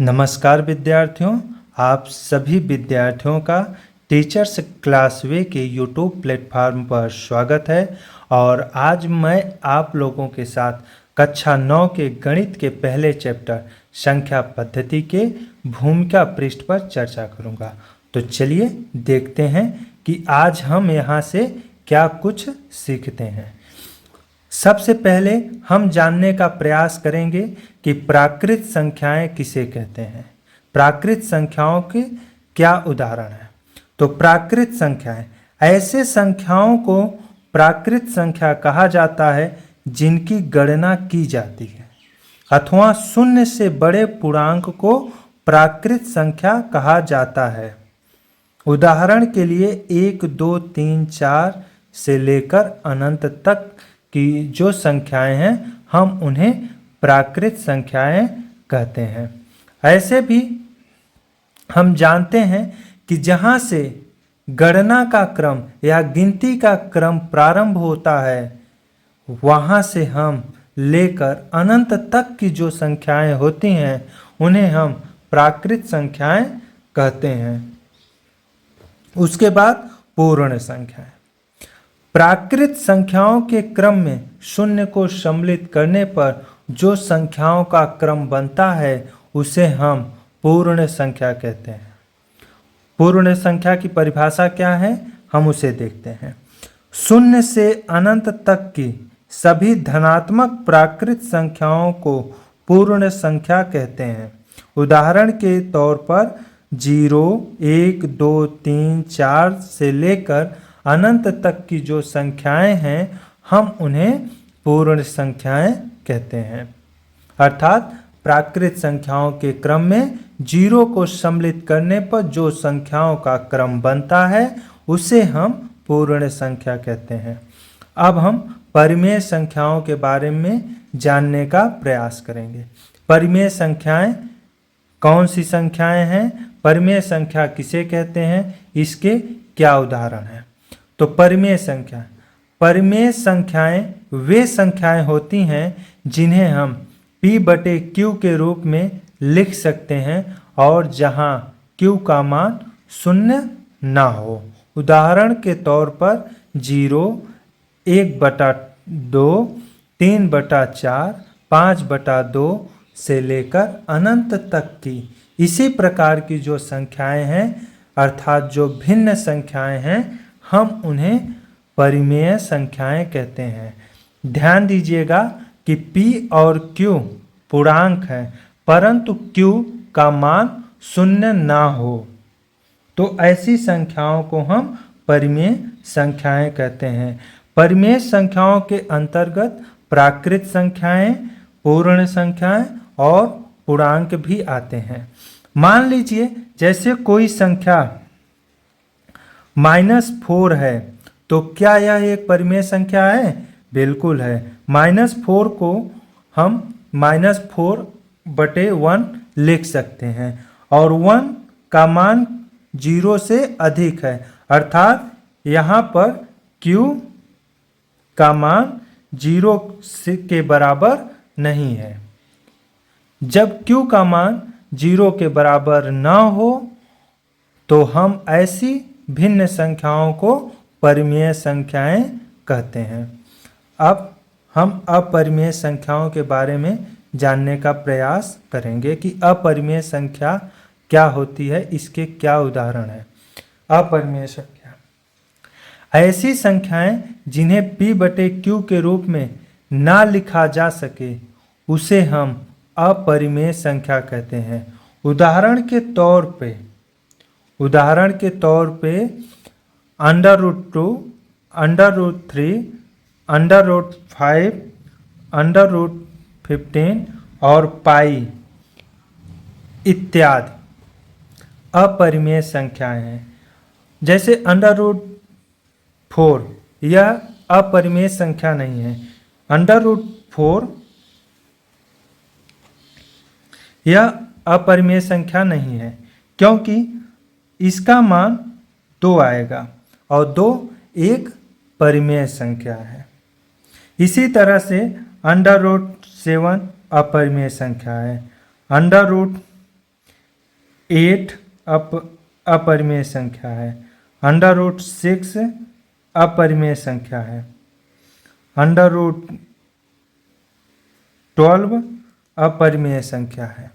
नमस्कार विद्यार्थियों, आप सभी विद्यार्थियों का टीचर्स क्लास वे के यूट्यूब प्लेटफॉर्म पर स्वागत है। और आज मैं आप लोगों के साथ कक्षा 9 के गणित के पहले चैप्टर संख्या पद्धति के भूमिका पृष्ठ पर चर्चा करूंगा। तो चलिए देखते हैं कि आज हम यहाँ से क्या कुछ सीखते हैं। सबसे पहले हम जानने का प्रयास करेंगे कि प्राकृत संख्याएं किसे कहते हैं। प्राकृत संख्याओं के क्या उदाहरण हैं। तो प्राकृत संख्याएं ऐसे संख्याओं को प्राकृत संख्या कहा जाता है जिनकी गणना की जाती है, अथवा शून्य से बड़े पूर्णांक को प्राकृत संख्या कहा जाता है। उदाहरण के लिए 1, 2, 3, 4 से लेकर अनंत तक की जो संख्याएं हैं हम उन्हें प्राकृत संख्याएं कहते हैं। ऐसे भी हम जानते हैं कि जहां से गणना का क्रम या गिनती का क्रम प्रारंभ होता है वहां से हम लेकर अनंत तक की जो संख्याएं होती हैं उन्हें हम प्राकृत संख्याएं कहते हैं। उसके बाद पूर्ण संख्याएं। प्राकृत संख्याओं के क्रम में शून्य को सम्मिलित करने पर जो संख्याओं का क्रम बनता है उसे हम पूर्ण संख्या कहते हैं। पूर्ण संख्या की परिभाषा क्या है, हम उसे देखते हैं। शून्य से अनंत तक की सभी धनात्मक प्राकृत संख्याओं को पूर्ण संख्या कहते हैं। उदाहरण के तौर पर 0, 1, 2, 3, 4 से लेकर अनंत तक की जो संख्याएं हैं हम उन्हें पूर्ण संख्याएं कहते हैं। अर्थात प्राकृत संख्याओं के क्रम में 0 को सम्मिलित करने पर जो संख्याओं का क्रम बनता है उसे हम पूर्ण संख्या कहते हैं। अब हम परिमेय संख्याओं के बारे में जानने का प्रयास करेंगे। परिमेय संख्याएं कौन सी संख्याएं हैं, परिमेय संख्या किसे कहते हैं, इसके क्या उदाहरण हैं। तो परिमेय संख्याएं वे संख्याएं होती हैं जिन्हें हम P/Q के रूप में लिख सकते हैं और जहां Q का मान शून्य ना हो। उदाहरण के तौर पर 0, 1/2, 3/4, 5/2 से लेकर अनंत तक की इसी प्रकार की जो संख्याएं हैं अर्थात जो भिन्न संख्याएं हैं हम उन्हें परिमेय संख्याएं कहते हैं। ध्यान दीजिएगा कि P और Q पूर्णांक हैं परंतु Q का मान शून्य ना हो तो ऐसी संख्याओं को हम परिमेय संख्याएं कहते हैं। परिमेय संख्याओं के अंतर्गत प्राकृत संख्याएं, पूर्ण संख्याएं और पूर्णांक भी आते हैं। मान लीजिए जैसे कोई संख्या -4 है तो क्या यह एक परिमेय संख्या है? बिल्कुल है। -4 को हम -4/1 लिख सकते हैं और 1 का मान 0 से अधिक है अर्थात यहाँ पर Q का मान 0 के बराबर नहीं है। जब Q का मान 0 के बराबर ना हो तो हम ऐसी भिन्न संख्याओं को परिमेय संख्याएं कहते हैं। अब हम अपरिमेय संख्याओं के बारे में जानने का प्रयास करेंगे कि अपरिमेय संख्या क्या होती है, इसके क्या उदाहरण हैं। अपरिमेय संख्या ऐसी संख्याएं जिन्हें P/Q के रूप में ना लिखा जा सके उसे हम अपरिमेय संख्या कहते हैं। उदाहरण के तौर पे √2, √2, √3, √5, √15 और पाई इत्यादि अपरिमेय संख्याएं हैं। जैसे √4 यह अपरिमेय संख्या नहीं है। √4 यह अपरिमेय संख्या नहीं है क्योंकि इसका मान 2 आएगा और 2 एक परिमेय संख्या है। इसी तरह से √7 अपरिमेय संख्या है। 8 अपरिमेय संख्या है। अंडर रूट 6 अपरिमेय संख्या है। अंडर रूट 12 अपरिमेय संख्या है।